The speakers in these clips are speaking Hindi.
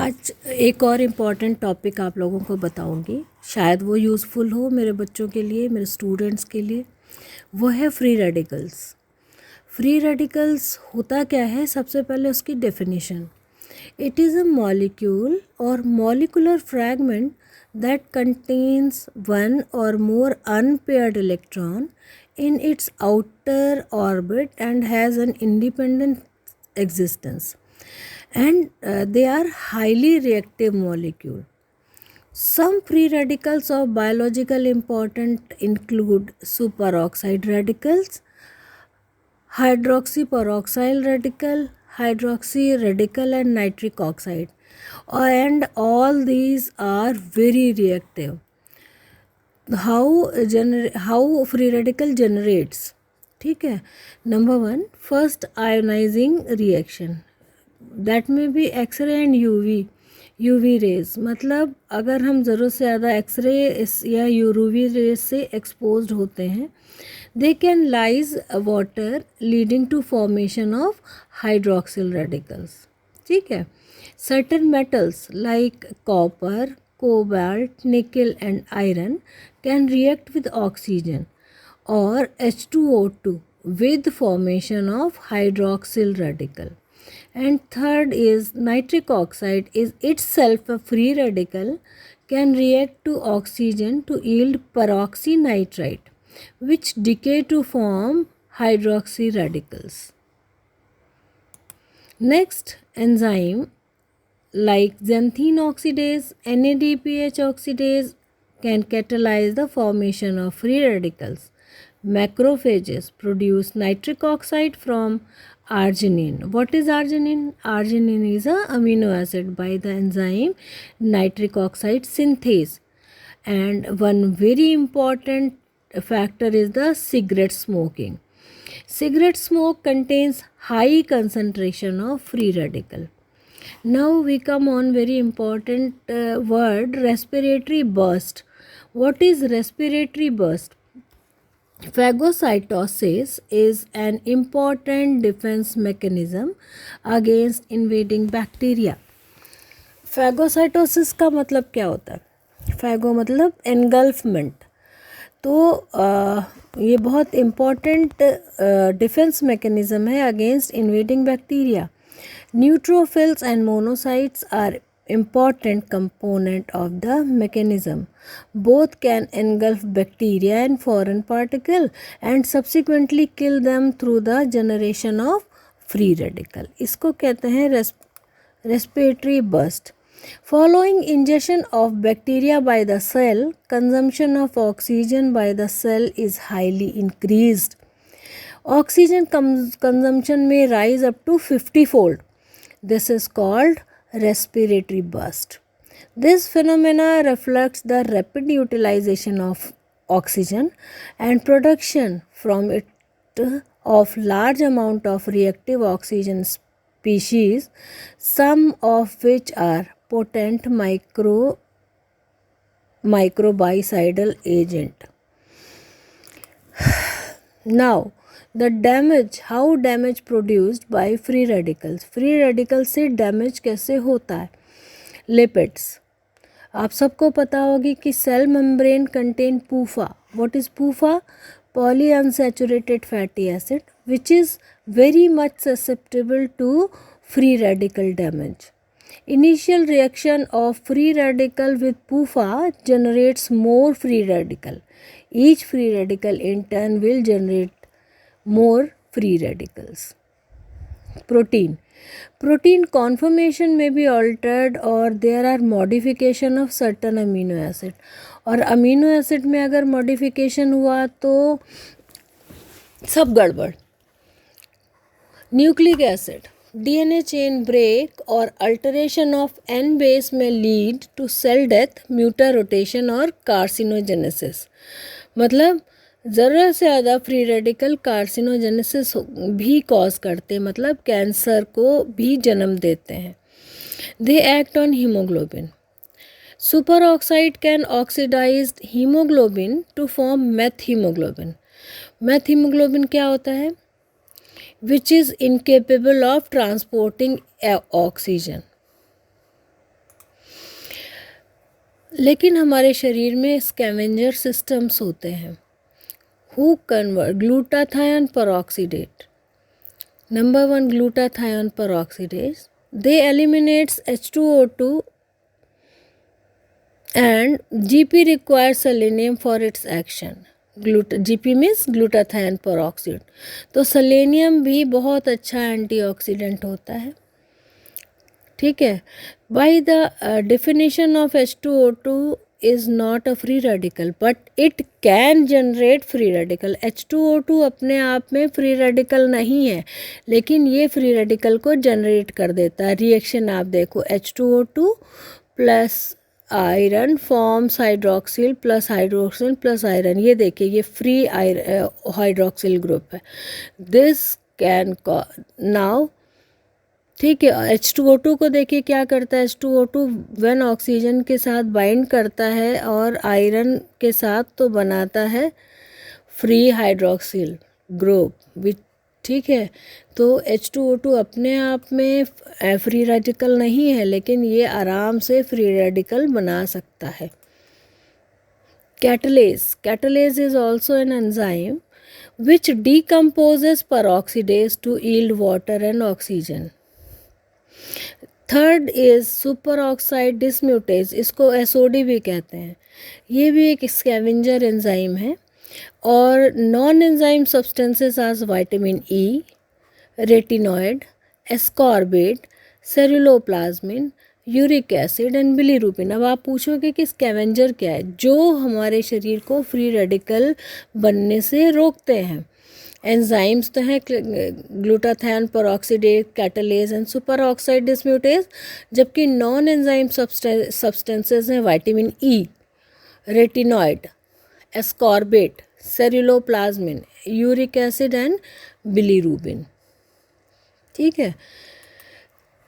आज एक और इम्पॉर्टेंट टॉपिक आप लोगों को बताऊंगी, शायद वो यूज़फुल हो मेरे बच्चों के लिए, मेरे स्टूडेंट्स के लिए। वो है फ्री रेडिकल्स। फ्री रेडिकल्स होता क्या है? सबसे पहले उसकी definition. It is a molecule or molecular fragment that contains one or more unpaired electron in its outer orbit and has an independent existence, and they are highly reactive molecule. Some free radicals of biological importance include superoxide radicals, hydroxyperoxyl radical, hydroxy radical, and nitric oxide, and all these are very reactive. How free radical generates? ठीक है. Number 1, first ionizing reaction, that may be X-ray and UV rays. मतलब अगर हम ज़रूरत से ज़्यादा एक्सरे या यूवी रेज से एक्सपोज्ड होते हैं, they can lyse water leading to formation of hydroxyl radicals. ठीक है. Certain metals like copper, cobalt, nickel and iron can react with oxygen or H2O2 with formation of hydroxyl radical. And third is nitric oxide is itself a free radical, can react to oxygen to yield peroxynitrite, which decay to form hydroxy radicals. Next, enzyme like xanthine oxidase, NADPH oxidase can catalyze the formation of free radicals. Macrophages produce nitric oxide from arginine. What is arginine? Arginine is a amino acid by the enzyme nitric oxide synthase. And one very important factor is the cigarette smoking. Cigarette smoke contains high concentration of free radical. Now we come on very important word, respiratory burst. What is respiratory burst? Phagocytosis is an important defense mechanism against invading bacteria. Phagocytosis का मतलब क्या होता है? Phago मतलब engulfment. तो ये बहुत important defense mechanism है against invading bacteria. Neutrophils and monocytes are important component of the mechanism. Both can engulf bacteria and foreign particle and subsequently kill them through the generation of free radical. इसको कहते हैं respiratory burst. Following ingestion of bacteria by the cell, consumption of oxygen by the cell is highly increased. Oxygen consumption may rise up to 50-fold. This is called respiratory burst. This phenomena reflects the rapid utilization of oxygen and production from it of large amount of reactive oxygen species, some of which are potent microbicidal agent. Now, how damage produced by free radicals. Free radical से डैमेज कैसे होता है? लिपिड्स. आप सबको पता होगी कि cell membrane contain PUFA. What is PUFA? Poly unsaturated fatty acid, which is very much susceptible to free radical damage. Initial reaction of free radical with PUFA generates more free radical. Each free radical in turn will generate more free radicals. Protein conformation may be altered or there are modification of certain amino acid. और amino acid में अगर modification हुआ तो सब गड़बड़. Nucleic acid, DNA chain break or alteration of N base may lead to cell death, mutarotation और carcinogenesis. मतलब ज़रूरत से ज़्यादा फ्री रेडिकल कार्सिनोजेनेसिस भी कॉज करते हैं, मतलब कैंसर को भी जन्म देते हैं. They act on haemoglobin. Superoxide can oxidise haemoglobin to form methaemoglobin. Methaemoglobin क्या होता है? Which is incapable of transporting oxygen. लेकिन हमारे शरीर में स्कैवेंजर सिस्टम्स होते हैं who convert glutathione peroxidate. Number 1, glutathione peroxidase. They eliminates H2O2 and GP requires selenium for its action. GP means glutathione peroxide. तो सेलेनियम भी बहुत अच्छा एंटीऑक्सीडेंट होता है, ठीक है. By the definition of H2O2 is not a free radical but it can generate free radical. H2O2 अपने आप में फ्री रेडिकल नहीं है, लेकिन ये फ्री रेडिकल को जनरेट कर देता है. रिएक्शन आप देखो, H2O2 plus iron forms hydroxyl plus hydroxyl plus iron. ये देखिए, ये फ्री हाइड्रोक्सिल ग्रुप है. दिस कैन नाउ, ठीक है. H2O2 को देखिए क्या करता है. H2O2 व्हेन ऑक्सीजन के साथ बाइंड करता है और आयरन के साथ तो बनाता है फ्री हाइड्रोक्सिल ग्रुप विच, ठीक है. तो H2O2 अपने आप में फ्री रेडिकल नहीं है, लेकिन ये आराम से फ्री रेडिकल बना सकता है. Catalase is also an enzyme which decomposes peroxidase to yield water and oxygen. Third is super oxide dismutase, इसको SOD भी कहते हैं. ये भी एक स्कैवेंजर एंजाइम है. और non enzyme substances as vitamin E, retinoid, ascorbate, ceruloplasmin, uric acid and bilirubin. अब आप पूछोगे कि स्कैवेंजर क्या है? जो हमारे शरीर को फ्री रेडिकल बनने से रोकते हैं. एंजाइम्स तो हैं glutathione peroxidase, catalase and super oxide dismutase. जबकि नॉन एंजाइम सब्सटेंसेस हैं vitamin E, retinoid, ascorbate, ceruloplasmin, uric acid and bilirubin, ठीक है.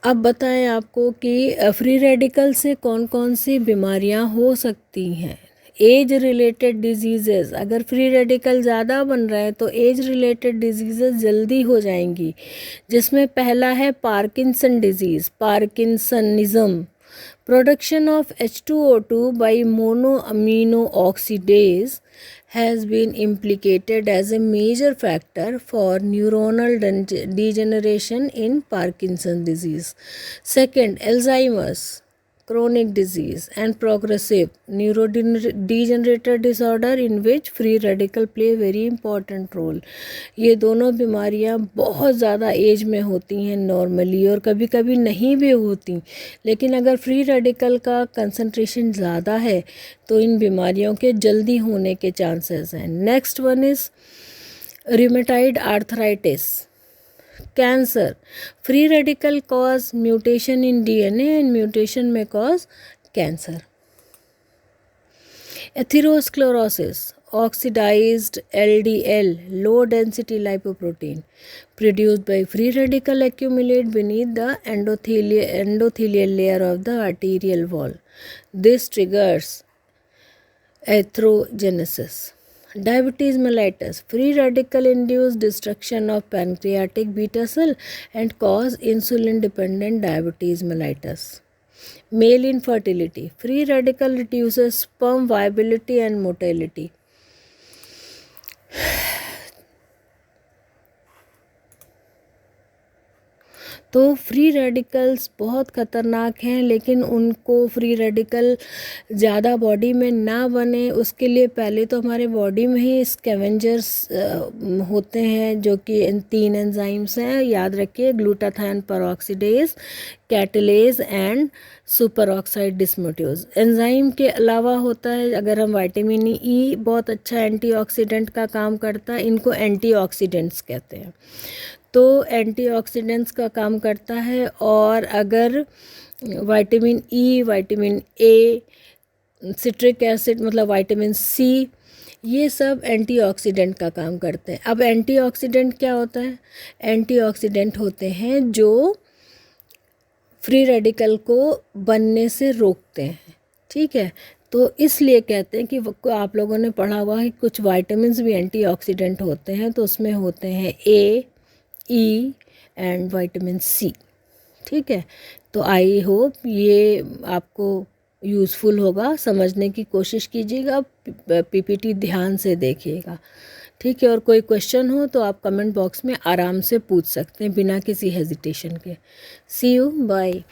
अब बताएं आपको कि फ्री रेडिकल से कौन कौन सी बीमारियां हो सकती हैं. एज रिलेटेड डिजीज़ेज़, अगर फ्री रेडिकल ज़्यादा बन रहा है तो एज रिलेटेड डिजीज़ेज़ जल्दी हो जाएंगी, जिसमें पहला है Parkinson disease, parkinsonism. Production of H2O2 by monoamino oxidase has been implicated as a major factor for neuronal degeneration in Parkinson's disease. Second, Alzheimer's, chronic disease and progressive neurodegenerative disorder in which free radical play very important role. ये दोनों बीमारियां बहुत ज़्यादा एज में होती हैं नॉर्मली, और कभी कभी नहीं भी होती, लेकिन अगर फ्री रेडिकल का कंसंट्रेशन ज़्यादा है तो इन बीमारियों के जल्दी होने के चांसेस हैं. Next one is rheumatoid arthritis, cancer. Free radical cause mutation in DNA and mutation में cause cancer. Atherosclerosis, oxidized LDL, low density lipoprotein produced by free radical accumulate beneath the endothelial layer of the arterial wall. This triggers atherogenesis. Diabetes mellitus, free radical induced destruction of pancreatic beta cell and cause insulin dependent diabetes mellitus. Male infertility, free radical reduces sperm viability and motility. तो फ्री रेडिकल्स बहुत ख़तरनाक हैं, लेकिन उनको फ्री रेडिकल ज़्यादा बॉडी में ना बने उसके लिए पहले तो हमारे बॉडी में ही स्कैवेंजर्स होते हैं, जो कि इन 3 एंजाइम्स हैं, याद रखिए, glutathione peroxidase, catalase and super oxide dismutase. Enzyme के अलावा होता है, अगर हम विटामिन E बहुत अच्छा एंटीऑक्सीडेंट का काम करता है, इनको एंटीऑक्सीडेंट्स कहते हैं, तो एंटीऑक्सीडेंट्स का काम करता है. और अगर vitamin E, vitamin A, citric acid मतलब विटामिन C, ये सब एंटीऑक्सीडेंट का काम करते हैं. अब एंटीऑक्सीडेंट क्या होता है? एंटीऑक्सीडेंट होते हैं जो फ्री रेडिकल को बनने से रोकते हैं, ठीक है. तो इसलिए कहते हैं कि आप लोगों ने पढ़ा हुआ है कुछ विटामिन्स भी एंटीऑक्सीडेंट होते हैं, तो उसमें होते हैं A, E and vitamin C, ठीक है. तो आई होप ये आपको यूज़फुल होगा, समझने की कोशिश कीजिएगा, पीपीटी ध्यान से देखिएगा। ठीक है, और कोई क्वेश्चन हो तो आप कमेंट बॉक्स में आराम से पूछ सकते हैं बिना किसी हेजिटेशन के। सी यू, बाय।